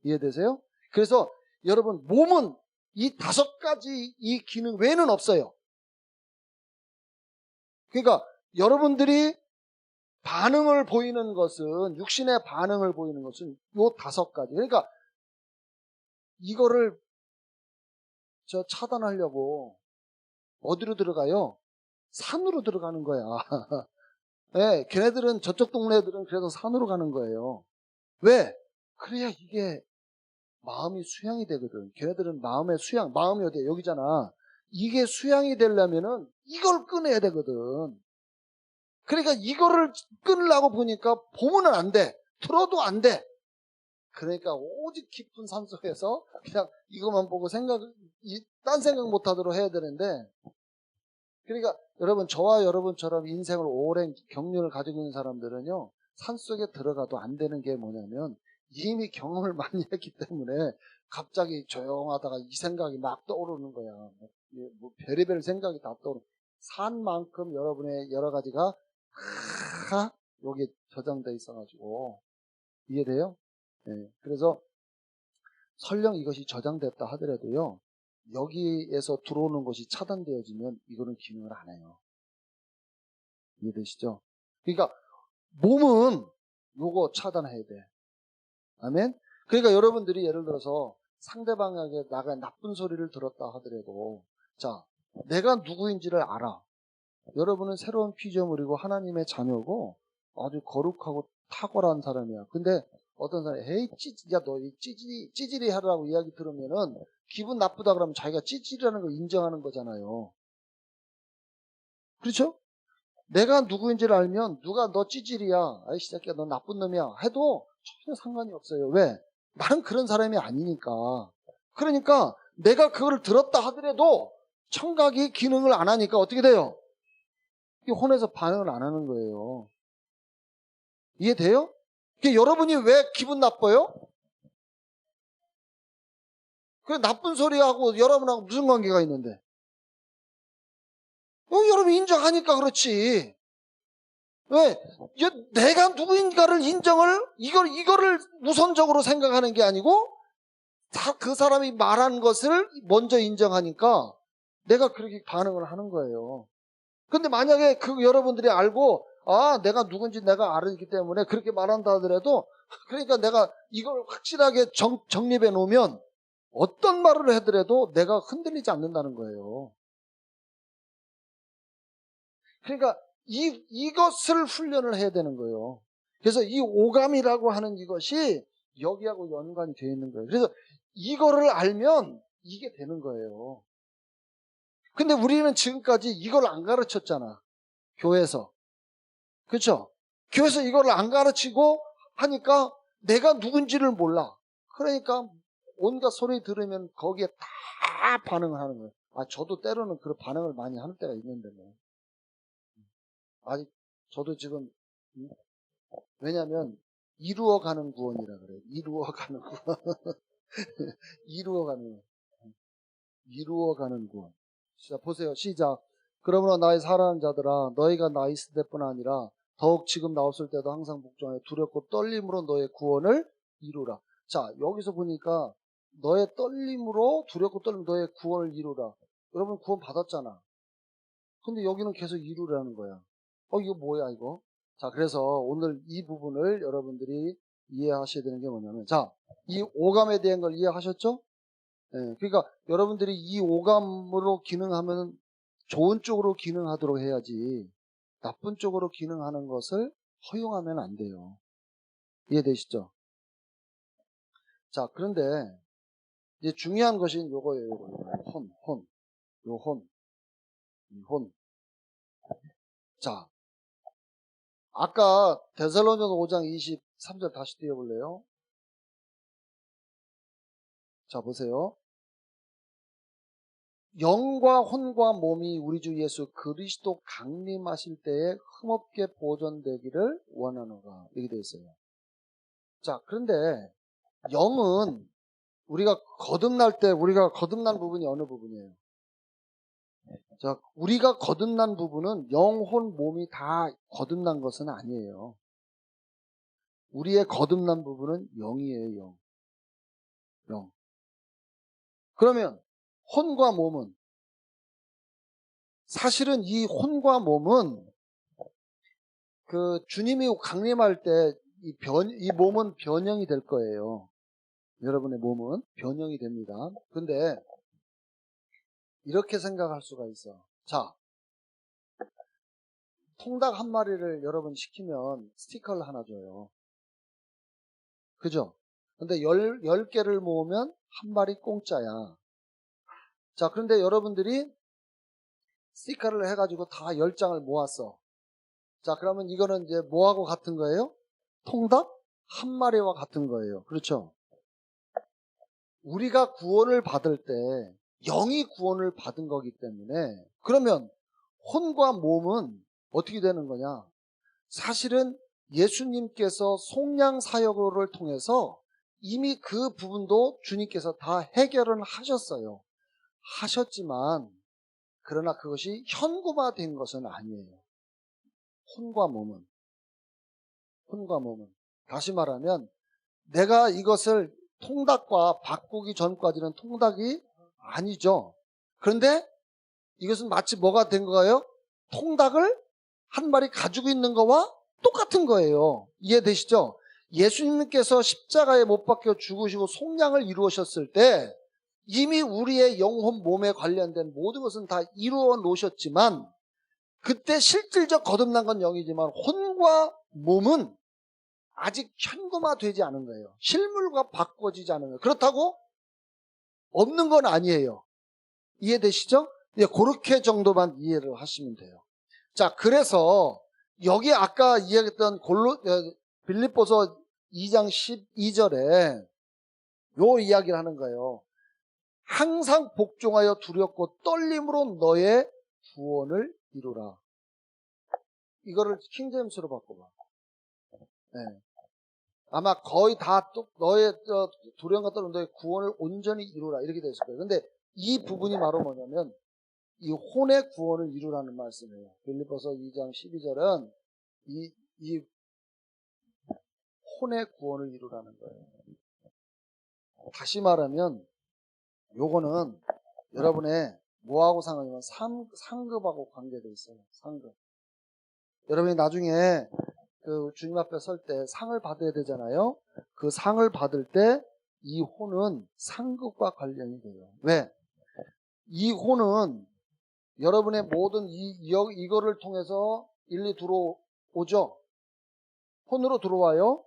이해되세요? 그래서 여러분, 몸은 이 5가지 이 기능 외에는 없어요. 그러니까 여러분들이 반응을 보이는 것은, 육신의 반응을 보이는 것은 요 5가지. 그러니까 이거를 차단하려고 어디로 들어가요? 산으로 들어가는 거야. 네, 걔네들은, 저쪽 동네들은 그래서 산으로 가는 거예요. 왜? 그래야 이게 마음이 수양이 되거든. 걔네들은 마음의 수양, 마음이 어디야? 여기잖아. 이게 수양이 되려면은 이걸 끊어야 되거든. 그러니까 이거를 끊으려고 보니까 보면은 안 돼. 들어도 안 돼. 그러니까 오직 깊은 산속에서 그냥 이것만 보고 딴 생각 못 하도록 해야 되는데, 그러니까 여러분, 저와 여러분처럼 인생을 오랜 경륜을 가지고 있는 사람들은요, 산속에 들어가도 안 되는 게 뭐냐면, 이미 경험을 많이 했기 때문에 갑자기 조용하다가 이 생각이 막 떠오르는 거야. 뭐 별의별 생각이 다 떠오르는, 산만큼 여러분의 여러 가지가 다 여기에 저장돼 있어가지고. 이해돼요? 네. 그래서 설령 이것이 저장됐다 하더라도요, 여기에서 들어오는 것이 차단되어지면 이거는 기능을 안 해요. 이해되시죠? 그러니까 몸은 요거 차단해야 돼. 아멘? 그러니까 여러분들이 예를 들어서 상대방에게 나가 나쁜 소리를 들었다 하더라도, 자, 내가 누구인지를 알아. 여러분은 새로운 피조물이고 하나님의 자녀고 아주 거룩하고 탁월한 사람이야. 근데 어떤 사람이, 에이, 야, 너 찌질이 하라고 이야기 들으면은 기분 나쁘다 그러면 자기가 찌질이라는 걸 인정하는 거잖아요. 그렇죠? 내가 누구인지를 알면 누가 너 찌질이야, 아이씨 새끼야, 너 나쁜 놈이야 해도 전혀 상관이 없어요. 왜? 나는 그런 사람이 아니니까. 그러니까 내가 그걸 들었다 하더라도 청각이 기능을 안 하니까 어떻게 돼요? 이 혼에서 반응을 안 하는 거예요. 이해돼요? 여러분이 왜 기분 나빠요? 그 나쁜 소리하고 여러분하고 무슨 관계가 있는데? 여러분 인정하니까 그렇지. 왜? 내가 누구인가를 이거를 우선적으로 생각하는 게 아니고, 다 그 사람이 말한 것을 먼저 인정하니까 내가 그렇게 반응을 하는 거예요. 근데 만약에 여러분들이 알고, 내가 누군지 내가 알기 때문에 그렇게 말한다 하더라도, 그러니까 내가 이걸 확실하게 정립해 놓으면 어떤 말을 하더라도 내가 흔들리지 않는다는 거예요. 그러니까 이것을 훈련을 해야 되는 거예요. 그래서 이 오감이라고 하는 이것이 여기하고 연관이 되어 있는 거예요. 그래서 이거를 알면 이게 되는 거예요. 근데 우리는 지금까지 이걸 안 가르쳤잖아. 교회에서. 그렇죠? 교회에서 이걸 안 가르치고 하니까 내가 누군지를 몰라. 그러니까 온갖 소리 들으면 거기에 다 반응을 하는 거예요. 저도 때로는 그런 반응을 많이 하는 때가 있는데 뭐. 아직 저도 지금, 왜냐면 이루어가는 구원이라 그래요. 이루어가는 구원. 이루어가는 구원. 자, 보세요. 시작. 그러므로 나의 사랑하는 자들아, 너희가 나 있을 때뿐 아니라 더욱 지금 나왔을 때도 항상 복종하여 두렵고 떨림으로 너의 구원을 이루라. 자, 여기서 보니까 너의 떨림으로, 두렵고 떨림 너의 구원을 이루라. 여러분 구원 받았잖아. 근데 여기는 계속 이루라는 거야. 이거 뭐야 이거? 자, 그래서 오늘 이 부분을 여러분들이 이해하셔야 되는 게 뭐냐면, 자, 이 오감에 대한 걸 이해하셨죠? 그러니까 여러분들이 이 오감으로 기능하면 좋은 쪽으로 기능하도록 해야지, 나쁜 쪽으로 기능하는 것을 허용하면 안 돼요. 이해되시죠? 자, 그런데 이제 중요한 것이 요거예요. 혼. 요 혼. 이 혼. 자, 아까 데살로니가서 5장 23절 다시 띄워볼래요? 자, 보세요. 영과 혼과 몸이 우리 주 예수 그리스도 강림하실 때에 흠없게 보존되기를 원하노라. 이렇게 되어 있어요. 자, 그런데 영은 우리가 거듭날 때 우리가 거듭난 부분이 어느 부분이에요? 자, 우리가 거듭난 부분은 영혼, 몸이 다 거듭난 것은 아니에요. 우리의 거듭난 부분은 영이에요. 영. 그러면 혼과 몸은, 사실은 이 혼과 몸은 그 주님이 강림할 때 이 몸은 변형이 될 거예요. 여러분의 몸은 변형이 됩니다. 근데 이렇게 생각할 수가 있어. 자, 통닭 한 마리를 여러분 시키면 스티커를 하나 줘요. 그죠? 근데 10개를 모으면 한 마리 공짜야. 자, 그런데 여러분들이 스티커를 해가지고 다 10장을 모았어. 자, 그러면 이거는 이제 뭐하고 같은 거예요? 통닭 한 마리와 같은 거예요. 그렇죠? 우리가 구원을 받을 때 영이 구원을 받은 거기 때문에, 그러면 혼과 몸은 어떻게 되는 거냐? 사실은 예수님께서 속량 사역을 통해서 이미 그 부분도 주님께서 다 해결은 하셨어요. 하셨지만 그러나 그것이 현구화된 것은 아니에요. 혼과 몸은 다시 말하면 내가 이것을 통닭과 바꾸기 전까지는 통닭이 아니죠. 그런데 이것은 마치 뭐가 된 거예요? 통닭을 한 마리 가지고 있는 거와 똑같은 거예요. 이해되시죠? 예수님께서 십자가에 못 박혀 죽으시고 속량을 이루셨을 때 이미 우리의 영혼 몸에 관련된 모든 것은 다 이루어 놓으셨지만, 그때 실질적 거듭난 건 영이지만 혼과 몸은 아직 현금화되지 않은 거예요. 실물과 바꿔지지 않은 거예요. 그렇다고 없는 건 아니에요. 이해되시죠? 예, 그렇게 정도만 이해를 하시면 돼요. 자, 그래서 여기 아까 이야기했던 빌립보서 2장 12절에 요 이야기를 하는 거예요. 항상 복종하여 두렵고 떨림으로 너의 구원을 이루라. 이거를 킹제임스로 바꿔봐. 네. 아마 거의 다 너의 두려움과 떨림, 너의 구원을 온전히 이루라 이렇게 되었을 거예요. 근데 이 부분이 바로 뭐냐면 이 혼의 구원을 이루라는 말씀이에요. 빌립보서 2장 12절은 이 혼의 구원을 이루라는 거예요. 다시 말하면 요거는 여러분의 뭐하고 상관이면 상급하고 관계되어 있어요. 상급. 여러분이 나중에 그 주님 앞에 설 때 상을 받아야 되잖아요. 그 상을 받을 때 이 혼은 상급과 관련이 돼요. 왜? 이 혼은 여러분의 모든 이거를 통해서 일리 들어오죠. 혼으로 들어와요.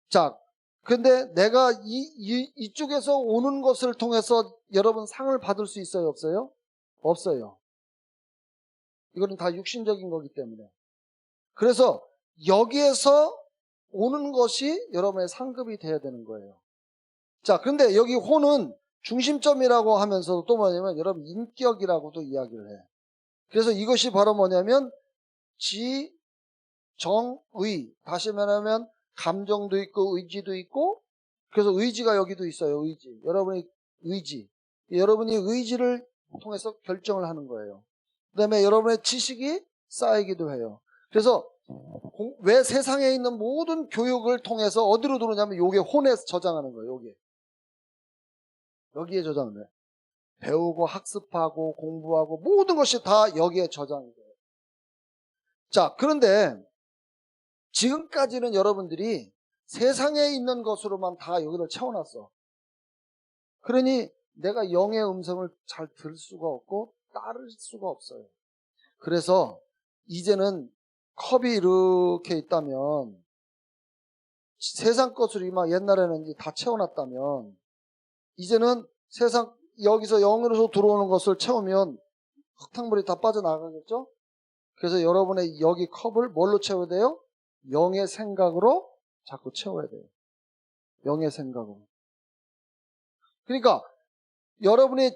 자, 근데 내가 이쪽에서 오는 것을 통해서 여러분 상을 받을 수 있어요? 없어요? 없어요. 이거는 다 육신적인 거기 때문에. 그래서 여기에서 오는 것이 여러분의 상급이 돼야 되는 거예요. 자, 그런데 여기 혼은 중심점이라고 하면서도 또 뭐냐면 여러분 인격이라고도 이야기를 해. 그래서 이것이 바로 뭐냐면 정의, 다시 말하면 감정도 있고 의지도 있고, 그래서 의지가 여기도 있어요. 의지. 여러분의 의지. 여러분이 의지를 통해서 결정을 하는 거예요. 그 다음에 여러분의 지식이 쌓이기도 해요. 그래서 왜 세상에 있는 모든 교육을 통해서 어디로 들어오냐면 요게 혼에 저장하는 거예요. 여기에 저장을 해요. 배우고 학습하고 공부하고 모든 것이 다 여기에 저장이 돼요. 자, 그런데 지금까지는 여러분들이 세상에 있는 것으로만 다 여기를 채워놨어. 그러니 내가 영의 음성을 잘 들을 수가 없고 따를 수가 없어요. 그래서 이제는 컵이 이렇게 있다면, 세상 것으로 막 옛날에는 다 채워놨다면, 이제는 세상 여기서 영으로서 들어오는 것을 채우면 흙탕물이 다 빠져나가겠죠? 그래서 여러분의 여기 컵을 뭘로 채워야 돼요? 영의 생각으로 자꾸 채워야 돼요. 영의 생각으로. 그러니까 여러분이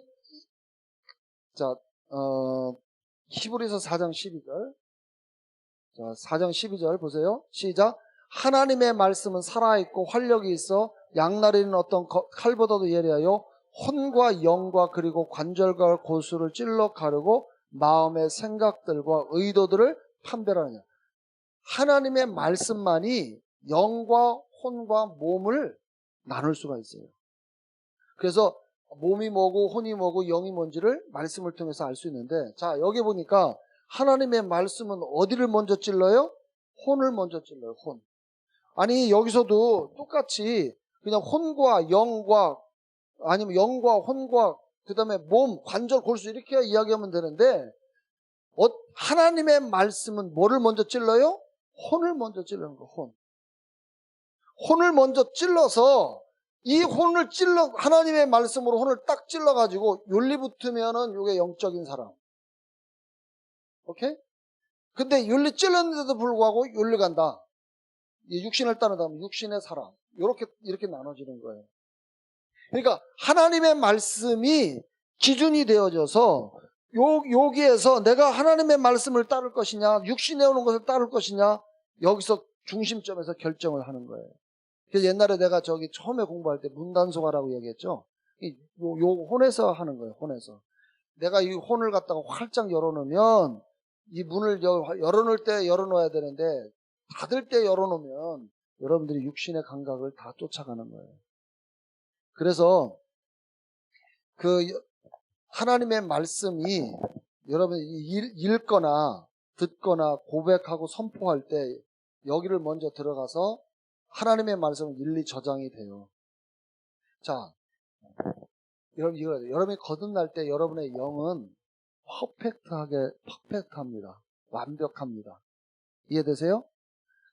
히브리서 4장 12절. 자, 4장 12절 보세요. 시작. 하나님의 말씀은 살아있고 활력이 있어 양날이는 어떤 칼보다도 예리하여 혼과 영과 그리고 관절과 골수를 찔러 가르고 마음의 생각들과 의도들을 판별하느냐. 하나님의 말씀만이 영과 혼과 몸을 나눌 수가 있어요. 그래서 몸이 뭐고 혼이 뭐고 영이 뭔지를 말씀을 통해서 알 수 있는데, 자, 여기 보니까 하나님의 말씀은 어디를 먼저 찔러요? 혼을 먼저 찔러요. 혼. 아니, 여기서도 똑같이 그냥 혼과 영과 아니면 영과 혼과 그 다음에 몸, 관절, 골수 이렇게 이야기하면 되는데, 하나님의 말씀은 뭐를 먼저 찔러요? 혼을 먼저 찔르는 거. 혼을 먼저 찔러서 이 혼을 하나님의 말씀으로 혼을 딱 찔러가지고 윤리 붙으면은 이게 영적인 사람. 오케이? 근데 윤리 찔렀는데도 불구하고 윤리 간다. 이 육신을 따르다면 육신의 사람. 이렇게 나눠지는 거예요. 그러니까 하나님의 말씀이 기준이 되어져서 여기에서 내가 하나님의 말씀을 따를 것이냐, 육신에 오는 것을 따를 것이냐, 여기서 중심점에서 결정을 하는 거예요. 그래서 옛날에 내가 처음에 공부할 때 문단소가라고 얘기했죠. 요 혼에서 하는 거예요. 혼에서. 내가 이 혼을 갖다가 활짝 열어놓으면 이 문을 열어놓을 때 열어놓아야 되는데 닫을 때 열어놓으면 여러분들이 육신의 감각을 다 쫓아가는 거예요. 그래서 하나님의 말씀이 여러분이 읽거나 듣거나 고백하고 선포할 때 여기를 먼저 들어가서 하나님의 말씀은 일리 저장이 돼요. 자, 여러분이 거듭날 때 여러분의 영은 퍼펙트합니다. 완벽합니다. 이해되세요?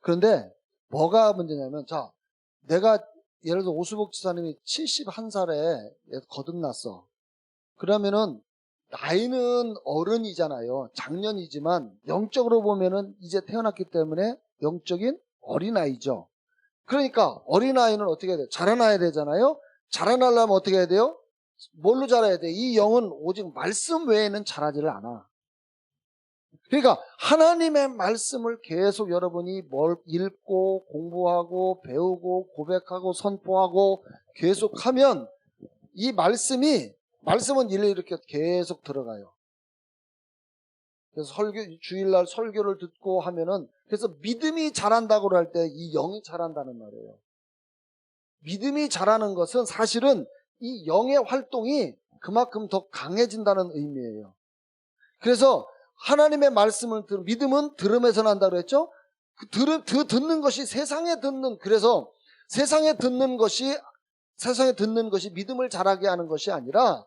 그런데 뭐가 문제냐면, 자, 내가 예를 들어 오수복 지사님이 71살에 거듭났어. 그러면은 나이는 어른이잖아요. 장년이지만 영적으로 보면은 이제 태어났기 때문에 영적인 어린아이죠. 그러니까 어린아이는 어떻게 해야 돼요? 자라나야 되잖아요. 자라나려면 어떻게 해야 돼요? 뭘로 자라야 돼? 이 영은 오직 말씀 외에는 자라지를 않아. 그러니까 하나님의 말씀을 계속 여러분이 읽고 공부하고 배우고 고백하고 선포하고 계속하면 이 말씀은 일일이 이렇게 계속 들어가요. 그래서 주일날 설교를 듣고 하면은, 그래서 믿음이 자란다고 할 때 이 영이 자란다는 말이에요. 믿음이 자라는 것은 사실은 이 영의 활동이 그만큼 더 강해진다는 의미예요. 그래서 하나님의 말씀을 믿음은 들음에서 난다고 했죠? 듣는 것이 그래서 세상에 듣는 것이 믿음을 자라게 하는 것이 아니라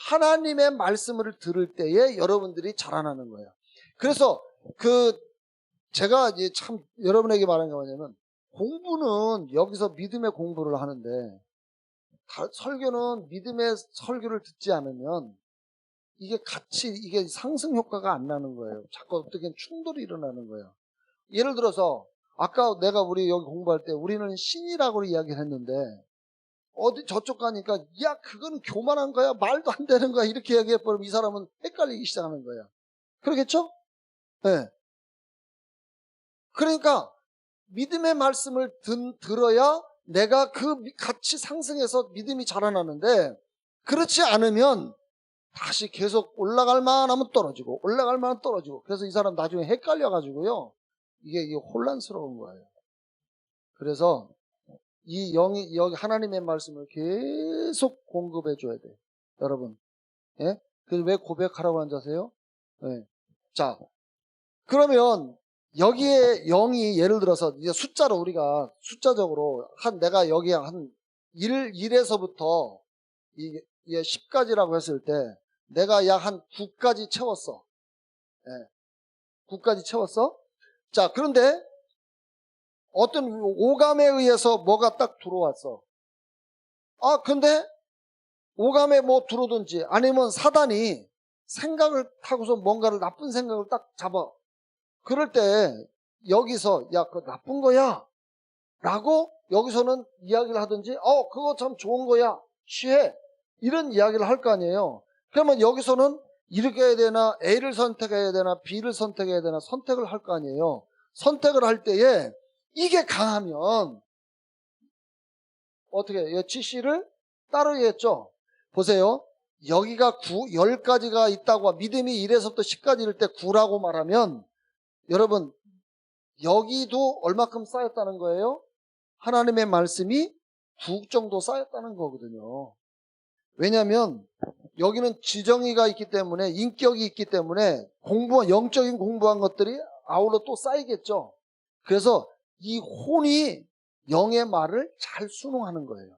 하나님의 말씀을 들을 때에 여러분들이 자라나는 거예요. 그래서 제가 이제 참 여러분에게 말하는 게 뭐냐면, 공부는 여기서 믿음의 공부를 하는데 설교는 믿음의 설교를 듣지 않으면 이게 상승 효과가 안 나는 거예요. 자꾸 어떻게 충돌이 일어나는 거예요. 예를 들어서 아까 우리 여기 공부할 때 우리는 신이라고 이야기를 했는데 저쪽 가니까 야 그건 교만한 거야, 말도 안 되는 거야, 이렇게 얘기해버리면 이 사람은 헷갈리기 시작하는 거야. 그러겠죠? 네. 그러니까 믿음의 말씀을 들어야 내가 같이 상승해서 믿음이 자라나는데, 그렇지 않으면 다시 계속 올라갈 만하면 떨어지고 그래서 이 사람 나중에 헷갈려가지고요, 이게 혼란스러운 거예요. 그래서 이 영이 여기 하나님의 말씀을 계속 공급해 줘야 돼요, 여러분. 예? 그래서 왜 고백하라고 앉으세요? 예. 자, 그러면 여기에 영이 예를 들어서 이제 우리가 숫자적으로 내가 여기에 한 1에서부터 이게 10까지라고 했을 때 내가 약 한 9까지 채웠어. 예. 9까지 채웠어. 자, 그런데 어떤 오감에 의해서 뭐가 딱 들어왔어. 근데 오감에 뭐 들어오든지 아니면 사단이 생각을 타고서 뭔가를 나쁜 생각을 딱 잡아. 그럴 때 여기서 야, 그거 나쁜 거야 라고 여기서는 이야기를 하든지 그거 참 좋은 거야 취해 이런 이야기를 할 거 아니에요. 그러면 여기서는 이렇게 해야 되나 A를 선택해야 되나 B를 선택해야 되나 선택을 할 거 아니에요. 선택을 할 때에 이게 강하면 어떻게 해요? GC를 따르겠죠. 보세요. 여기가 10가지가 있다고 믿음이 1에서부터 10까지 이럴 때 9라고 말하면 여러분 여기도 얼마큼 쌓였다는 거예요? 하나님의 말씀이 9 정도 쌓였다는 거거든요. 왜냐하면 여기는 지정의가 있기 때문에 인격이 있기 때문에 영적인 공부한 것들이 아울러 또 쌓이겠죠. 그래서 이 혼이 영의 말을 잘 순응하는 거예요.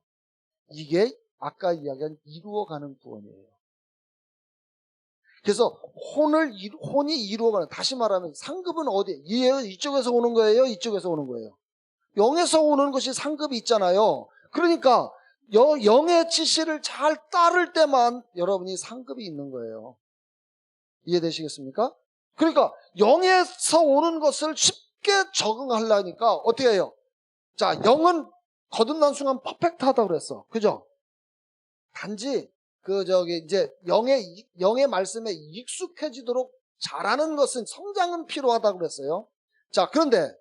이게 아까 이야기한 이루어가는 구원이에요. 그래서 혼이 이루어가는, 다시 말하면 상급은 어디? 이쪽에서 오는 거예요? 이쪽에서 오는 거예요? 영에서 오는 것이 상급이 있잖아요. 그러니까 영의 지시를 잘 따를 때만 여러분이 상급이 있는 거예요. 이해되시겠습니까? 그러니까 영에서 오는 것을 쉽게 적응하려니까 어떻게 해요? 자, 영은 거듭난 순간 퍼펙트하다고 그랬어. 그죠? 단지 이제 영의 말씀에 익숙해지도록 잘하는 것은 성장은 필요하다고 그랬어요. 자, 그런데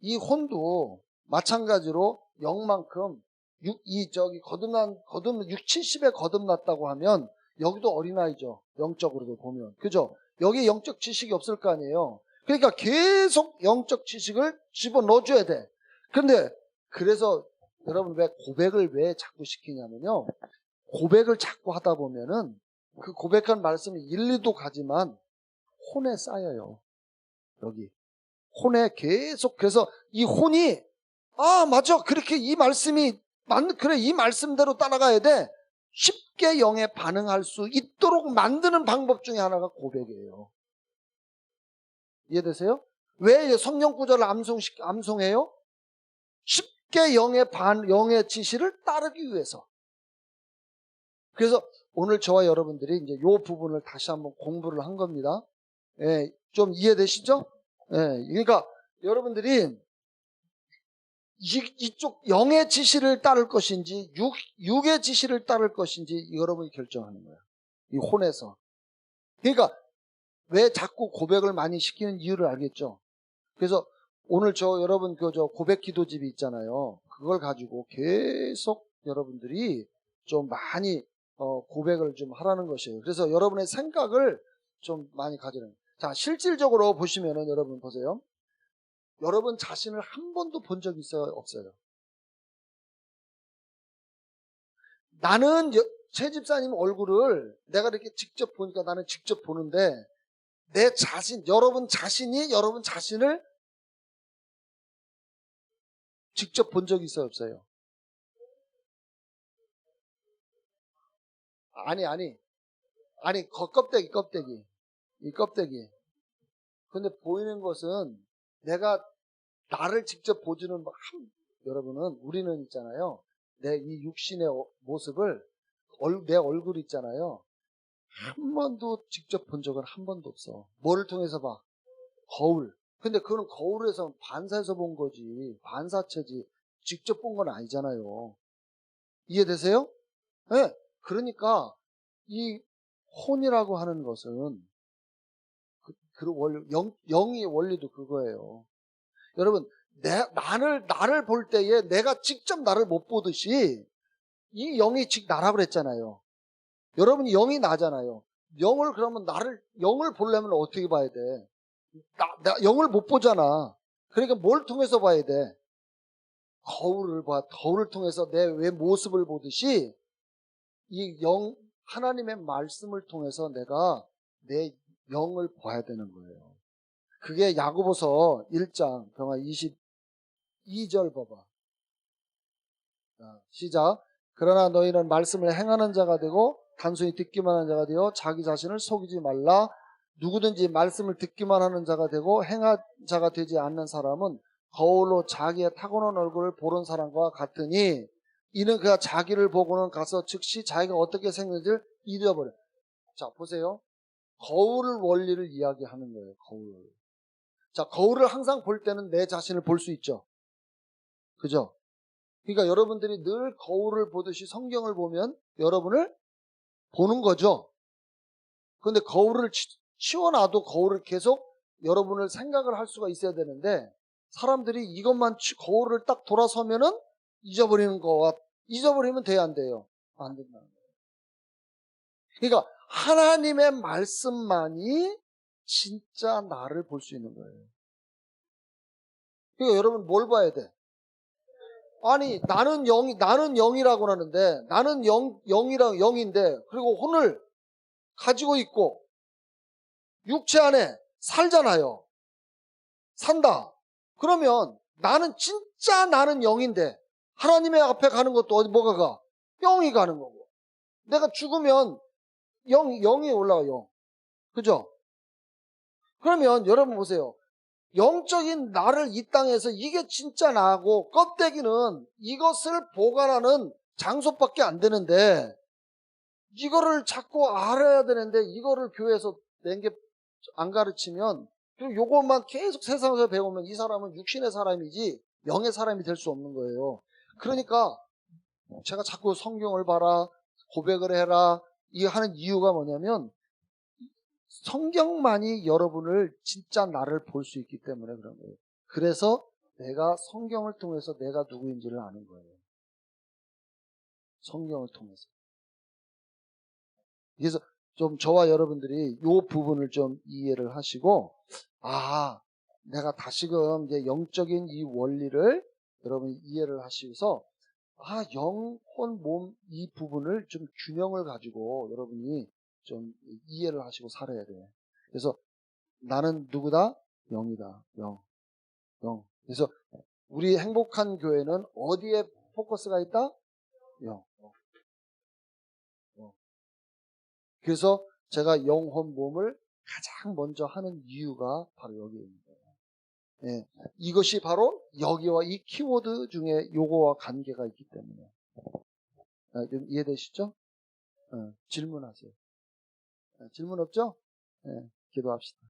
이 혼도 마찬가지로 영만큼 70에 거듭났다고 하면 여기도 어린아이죠. 영적으로도 보면. 그죠? 여기 영적 지식이 없을 거 아니에요. 그러니까 계속 영적 지식을 집어넣어줘야 돼. 그런데 그래서 여러분 왜 고백을 왜 자꾸 시키냐면요. 고백을 자꾸 하다 보면은 그 고백한 말씀이 일리도 가지만 혼에 쌓여요. 여기. 혼에 계속. 그래서 이 혼이 맞아. 그렇게 이 말씀이 그래, 이 말씀대로 따라가야 돼. 쉽게 영에 반응할 수 있도록 만드는 방법 중에 하나가 고백이에요. 이해되세요? 왜 성령 구절을 암송해요? 쉽게 영의 지시를 따르기 위해서. 그래서 오늘 저와 여러분들이 이제 이 부분을 다시 한번 공부를 한 겁니다. 예, 좀 이해되시죠? 예, 그러니까 여러분들이 이쪽 영의 지시를 따를 것인지 육의 지시를 따를 것인지 여러분이 결정하는 거예요. 이 혼에서. 그러니까 왜 자꾸 고백을 많이 시키는 이유를 알겠죠. 그래서 오늘 여러분 고백 기도집이 있잖아요. 그걸 가지고 계속 여러분들이 좀 많이 고백을 좀 하라는 것이에요. 그래서 여러분의 생각을 좀 많이 가지는. 자, 실질적으로 보시면은 여러분 보세요. 여러분 자신을 한 번도 본 적이 있어요? 없어요? 나는 최 집사님 얼굴을 내가 이렇게 직접 보니까 나는 직접 보는데 여러분 자신을 직접 본 적이 있어요? 없어요? 아니, 껍데기. 이 껍데기. 근데 보이는 것은 내가 나를 직접 보지는 여러분은 우리는 있잖아요. 내 이 육신의 모습을 내 얼굴 있잖아요. 한 번도 직접 본 적은 한 번도 없어. 뭐를 통해서 봐? 거울. 근데 그건 거울에서 반사해서 본 거지. 반사체지. 직접 본 건 아니잖아요. 이해되세요? 네. 그러니까 이 혼이라고 하는 것은 영의 원리도 그거예요. 여러분, 나를 볼 때에 내가 직접 나를 못 보듯이 이 영이 즉 나라고 그랬잖아요. 여러분이 영이 나잖아요. 영을 보려면 어떻게 봐야 돼? 영을 못 보잖아. 그러니까 뭘 통해서 봐야 돼? 거울을 봐. 거울을 통해서 내 외 모습을 보듯이 하나님의 말씀을 통해서 내가 내 영을 봐야 되는 거예요. 그게 야고보서 1장 22절 봐봐. 자, 시작. 그러나 너희는 말씀을 행하는 자가 되고 단순히 듣기만 하는 자가 되어 자기 자신을 속이지 말라. 누구든지 말씀을 듣기만 하는 자가 되고 행한 자가 되지 않는 사람은 거울로 자기의 타고난 얼굴을 보는 사람과 같으니 이는 그가 자기를 보고는 가서 즉시 자기가 어떻게 생겼는지를 잊어버려. 자, 보세요. 거울 원리를 이야기하는 거예요. 거울. 자, 거울을 항상 볼 때는 내 자신을 볼 수 있죠. 그죠? 그러니까 여러분들이 늘 거울을 보듯이 성경을 보면 여러분을 보는 거죠. 그런데 거울을 치워놔도 거울을 계속 여러분을 생각을 할 수가 있어야 되는데 사람들이 이것만 거울을 딱 돌아서면은 잊어버리는 거와 잊어버리면 돼야 안 돼요? 안 된다는 거예요. 그러니까 하나님의 말씀만이 진짜 나를 볼 수 있는 거예요. 그러니까 여러분 뭘 봐야 돼? 아니 나는 영이라고 하는데 나는 영인데 그리고 혼을 가지고 있고 육체 안에 살잖아요. 산다. 그러면 나는 영인데 하나님의 앞에 가는 것도 어디 뭐가 가? 영이 가는 거고. 내가 죽으면 영이 올라가 영. 그죠? 그러면 여러분 보세요. 영적인 나를 이 땅에서 이게 진짜 나고 껍데기는 이것을 보관하는 장소밖에 안 되는데 이거를 자꾸 알아야 되는데 이거를 교회에서 낸 게 안 가르치면 그리고 요것만 계속 세상에서 배우면 이 사람은 육신의 사람이지 영의 사람이 될 수 없는 거예요. 그러니까 제가 자꾸 성경을 봐라 고백을 해라 이 하는 이유가 뭐냐면 성경만이 여러분을 진짜 나를 볼 수 있기 때문에 그런 거예요. 그래서 내가 성경을 통해서 내가 누구인지를 아는 거예요. 성경을 통해서. 그래서 좀 저와 여러분들이 이 부분을 좀 이해를 하시고 내가 다시금 이제 영적인 이 원리를 여러분이 이해를 하시면서 영, 혼, 몸 이 부분을 좀 균형을 가지고 여러분이 좀 이해를 하시고 살아야 돼요. 그래서 나는 누구다? 영이다. 영. 그래서 우리 행복한 교회는 어디에 포커스가 있다? 영. 그래서 제가 영혼 몸을 가장 먼저 하는 이유가 바로 여기입니다. 예, 이것이 바로 여기와 이 키워드 중에 요거와 관계가 있기 때문에 좀 이해되시죠? 질문하세요. 질문 없죠? 기도합시다.